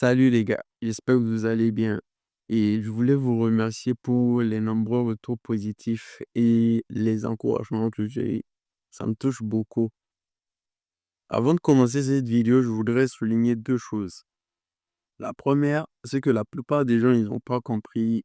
Salut les gars, j'espère que vous allez bien. Et je voulais vous remercier pour les nombreux retours positifs et les encouragements que j'ai eus. Ça me touche beaucoup. Avant de commencer cette vidéo, je voudrais souligner deux choses. La première, c'est que la plupart des gens, ils n'ont pas compris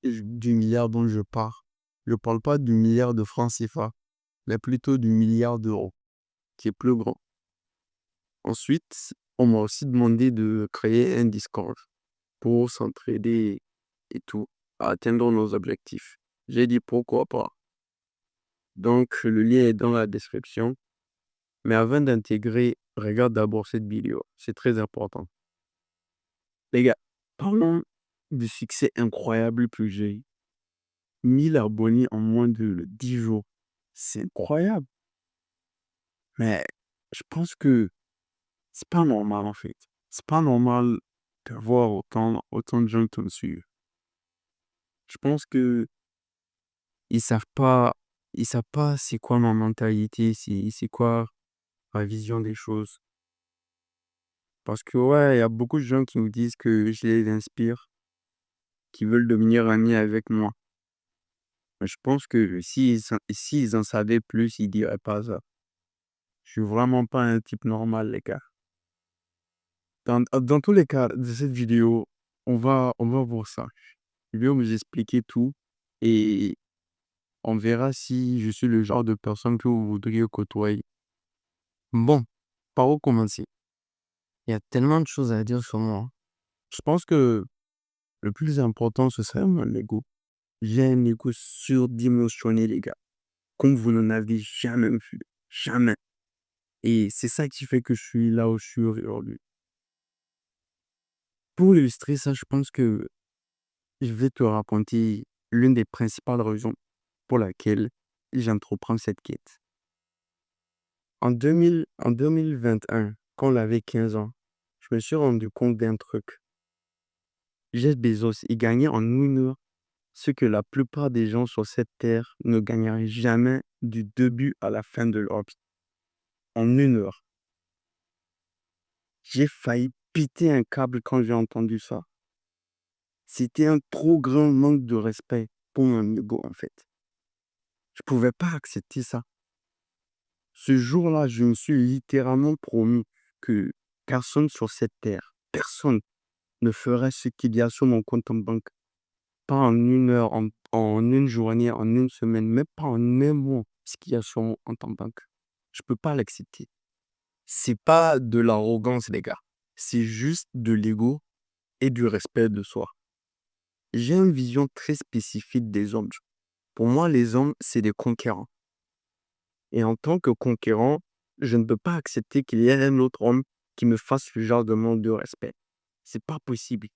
du milliard dont je parle. Je ne parle pas du milliard de francs CFA, mais plutôt du milliard d'euros, qui est plus grand. Ensuite, on m'a aussi demandé de créer un Discord pour s'entraider et tout, à atteindre nos objectifs. J'ai dit pourquoi pas. Donc, le lien est dans la description. Mais avant d'intégrer, regarde d'abord cette vidéo. C'est très important. Les gars, parlons du succès incroyable que j'ai eu. 1000 abonnés en moins de 10 jours. C'est incroyable. Mais je pense que c'est pas normal en fait. C'est pas normal d'avoir autant de gens qui me suivent. Je pense que ils savent pas, ils savent pas c'est quoi ma mentalité, c'est quoi ma vision des choses. Parce que ouais, il y a beaucoup de gens qui me disent que je les inspire, qui veulent devenir amis avec moi. Mais je pense que s'ils en savaient plus, ils diraient pas ça. Je suis vraiment pas un type normal, les gars. Dans tous les cas de cette vidéo, on va voir ça. Je vais vous expliquer tout et on verra si je suis le genre de personne que vous voudriez côtoyer. Bon, par où commencer? Il y a tellement de choses à dire sur moi. Je pense que le plus important, ce serait mon ego. J'ai un ego surdimensionné, les gars, comme vous n'en avez jamais vu. Jamais. Et c'est ça qui fait que je suis là où je suis aujourd'hui. Pour illustrer ça, je pense que je vais te raconter l'une des principales raisons pour laquelle j'entreprends cette quête. En 2021, quand on avait 15 ans, je me suis rendu compte d'un truc. Jeff Bezos, il gagnait en une heure ce que la plupart des gens sur cette terre ne gagneraient jamais du début à la fin de leur vie. En une heure. J'ai failli péter un câble quand j'ai entendu ça. C'était un trop grand manque de respect pour mon ego, en fait. Je pouvais pas accepter ça. Ce jour-là, je me suis littéralement promis que personne sur cette terre, personne ne ferait ce qu'il y a sur mon compte en banque. Pas en une heure, en une journée, en une semaine, même pas en un mois, ce qu'il y a sur mon compte en banque. Je peux pas l'accepter. C'est pas de l'arrogance, les gars. C'est juste de l'ego et du respect de soi. J'ai une vision très spécifique des hommes. Pour moi, les hommes, c'est des conquérants. Et en tant que conquérant, je ne peux pas accepter qu'il y ait un autre homme qui me fasse ce genre de manque de respect. C'est pas possible.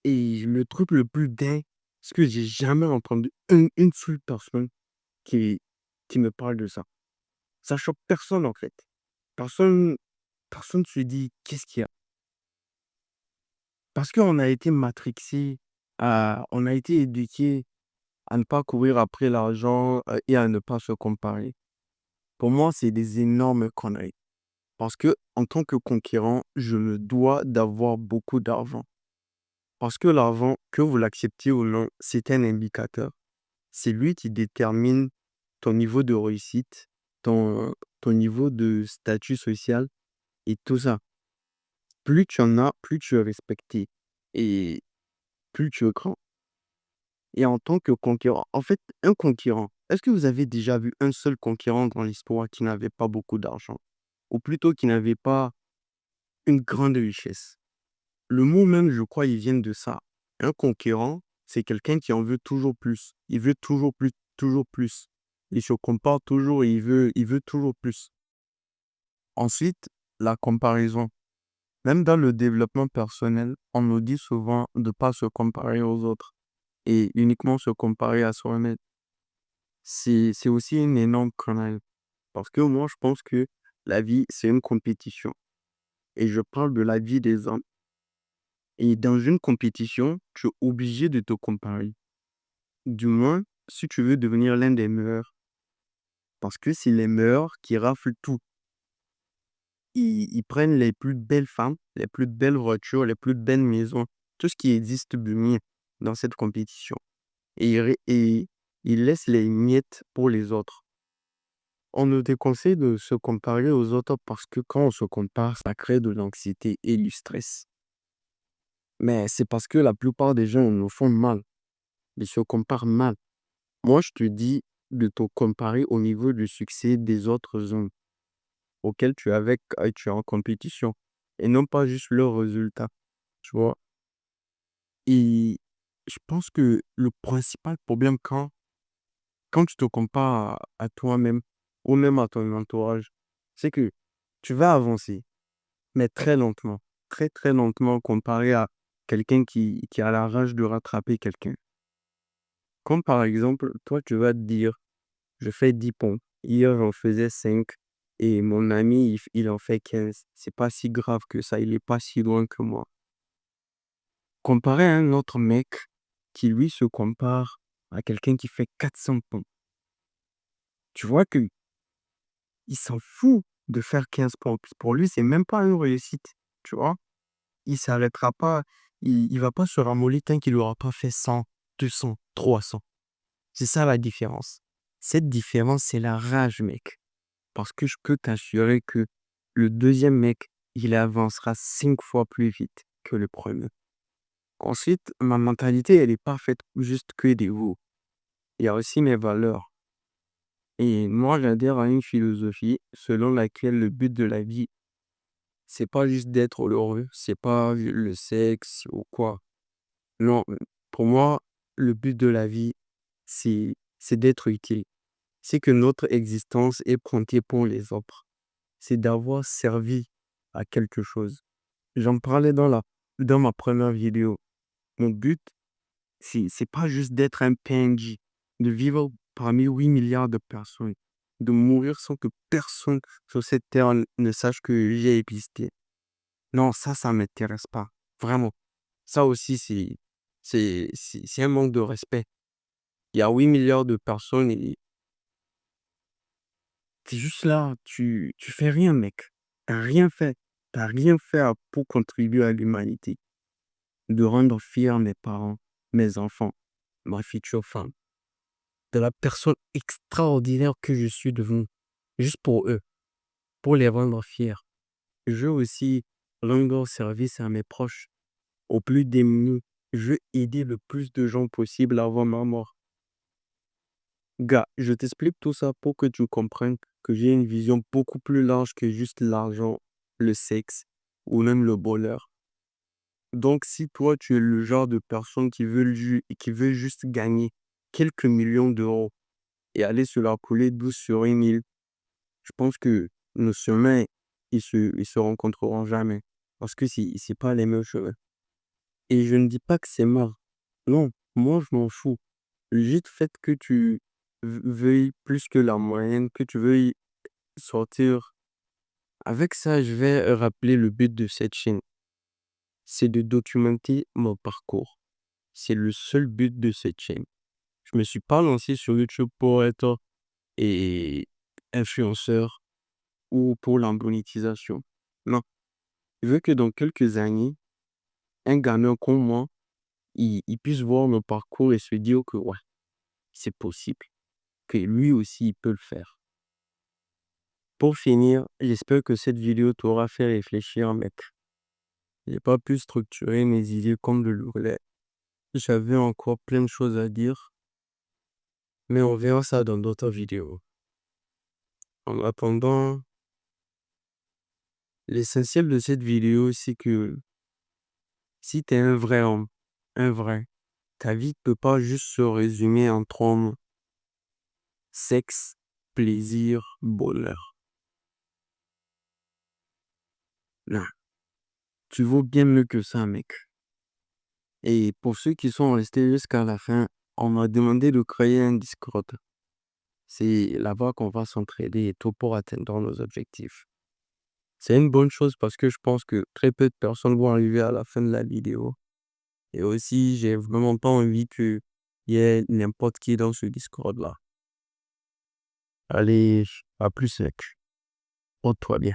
Et le truc le plus dingue, c'est que j'ai jamais entendu une seule personne qui, qui me parle de ça. Ça choque personne, en fait. Personne, personne se dit, qu'est-ce qu'il y a? Parce qu'on a été matrixé, on a été éduqué à ne pas courir après l'argent et à ne pas se comparer. Pour moi, c'est des énormes conneries. Parce que en tant que conquérant, je me dois d'avoir beaucoup d'argent. Parce que l'argent, que vous l'acceptiez ou non, c'est un indicateur. C'est lui qui détermine ton niveau de réussite, ton niveau de statut social et tout ça. Plus tu en as, plus tu es respecté et plus tu es grand. Et en tant que conquérant, en fait, un conquérant, est-ce que vous avez déjà vu un seul conquérant dans l'histoire qui n'avait pas beaucoup d'argent? Ou plutôt qui n'avait pas une grande richesse? Le mot même, je crois, il vient de ça. Un conquérant, c'est quelqu'un qui en veut toujours plus. Il veut toujours plus, toujours plus. Il se compare toujours et il veut toujours plus. Ensuite, la comparaison. Même dans le développement personnel, on nous dit souvent de ne pas se comparer aux autres et uniquement se comparer à soi-même. C'est aussi une énorme connerie. Parce que moi, je pense que la vie, c'est une compétition. Et je parle de la vie des hommes. Et dans une compétition, tu es obligé de te comparer. Du moins, si tu veux devenir l'un des meilleurs. Parce que c'est les meilleurs qui raflent tout. ils prennent les plus belles femmes, les plus belles voitures, les plus belles maisons, tout ce qui existe de mieux dans cette compétition. Et ils laissent les miettes pour les autres. On nous déconseille de se comparer aux autres parce que quand on se compare, ça crée de l'anxiété et du stress. Mais c'est parce que la plupart des gens nous font mal. Ils se comparent mal. Moi, je te dis de te comparer au niveau du succès des autres hommes auxquels tu es en compétition et non pas juste leurs résultats, tu vois. Et je pense que le principal problème quand tu te compares à toi-même ou même à ton entourage, c'est que tu vas avancer, mais très lentement, très très lentement comparé à quelqu'un qui a la rage de rattraper quelqu'un. Comme par exemple, toi, tu vas te dire, je fais 10 pompes, hier j'en faisais 5 et mon ami, il en fait 15. C'est pas si grave que ça, il est pas si loin que moi. Comparé à un autre mec qui lui se compare à quelqu'un qui fait 400 pompes. Tu vois que il s'en fout de faire 15 pompes. Pour lui, c'est même pas une réussite, tu vois. Il s'arrêtera pas, il va pas se ramollir tant qu'il aura pas fait 100, 200, 300. C'est ça la différence. Cette différence, c'est la rage, mec. Parce que je peux t'assurer que le deuxième mec, il avancera 5 fois plus vite que le premier. Ensuite, ma mentalité, elle est pas faite juste que des mots. Il y a aussi mes valeurs. Et moi, j'adhère à une philosophie selon laquelle le but de la vie, c'est pas juste d'être heureux, c'est pas le sexe ou quoi. Non, pour moi, le but de la vie, c'est d'être utile. C'est que notre existence est comptée pour les autres. C'est d'avoir servi à quelque chose. J'en parlais dans ma première vidéo. Mon but, c'est pas juste d'être un PNJ, de vivre parmi 8 milliards de personnes, de mourir sans que personne sur cette terre ne sache que j'ai existé. Non, ça m'intéresse pas. Vraiment. Ça aussi, c'est un manque de respect. Il y a 8 milliards de personnes et t'es juste là, tu fais rien, mec. T'as rien fait. T'as rien fait pour contribuer à l'humanité. De rendre fiers mes parents, mes enfants, ma future femme, de la personne extraordinaire que je suis devenu, juste pour eux, pour les rendre fiers. Je veux aussi rendre service à mes proches, aux plus démunis. Je veux aider le plus de gens possible avant ma mort. Gars, je t'explique tout ça pour que tu comprennes que j'ai une vision beaucoup plus large que juste l'argent, le sexe ou même le bonheur. Donc, si toi, tu es le genre de personne qui veut juste gagner quelques millions d'euros et aller se la couler douce sur une île, je pense que nos chemins, ils se rencontreront jamais. Parce que c'est pas les mêmes chemins. Et je ne dis pas que c'est mal. Non, moi, je m'en fous. Juste fait que tu veuilles plus que la moyenne, que tu veuilles sortir. Avec ça, je vais rappeler le but de cette chaîne. C'est de documenter mon parcours. C'est le seul but de cette chaîne. Je me suis pas lancé sur YouTube pour être et influenceur ou pour la monétisation. Non. Je veux que dans quelques années, un gamin comme moi, il puisse voir mon parcours et se dire que ouais, c'est possible, que lui aussi, il peut le faire. Pour finir, j'espère que cette vidéo t'aura fait réfléchir, mec. J'ai pas pu structurer mes idées comme je le voulais. J'avais encore plein de choses à dire, mais on verra ça dans d'autres vidéos. En attendant, l'essentiel de cette vidéo, c'est que si t'es un vrai homme, un vrai, ta vie ne peut pas juste se résumer en trois mots. Sexe, plaisir, bonheur. Non, tu vaux bien mieux que ça, mec. Et pour ceux qui sont restés jusqu'à la fin, on m'a demandé de créer un Discord. C'est là-bas qu'on va s'entraider et tout pour atteindre nos objectifs. C'est une bonne chose parce que je pense que très peu de personnes vont arriver à la fin de la vidéo. Et aussi, j'ai vraiment pas envie qu'il y ait n'importe qui dans ce Discord-là. Allez, à plus, mec. Porte-toi bien.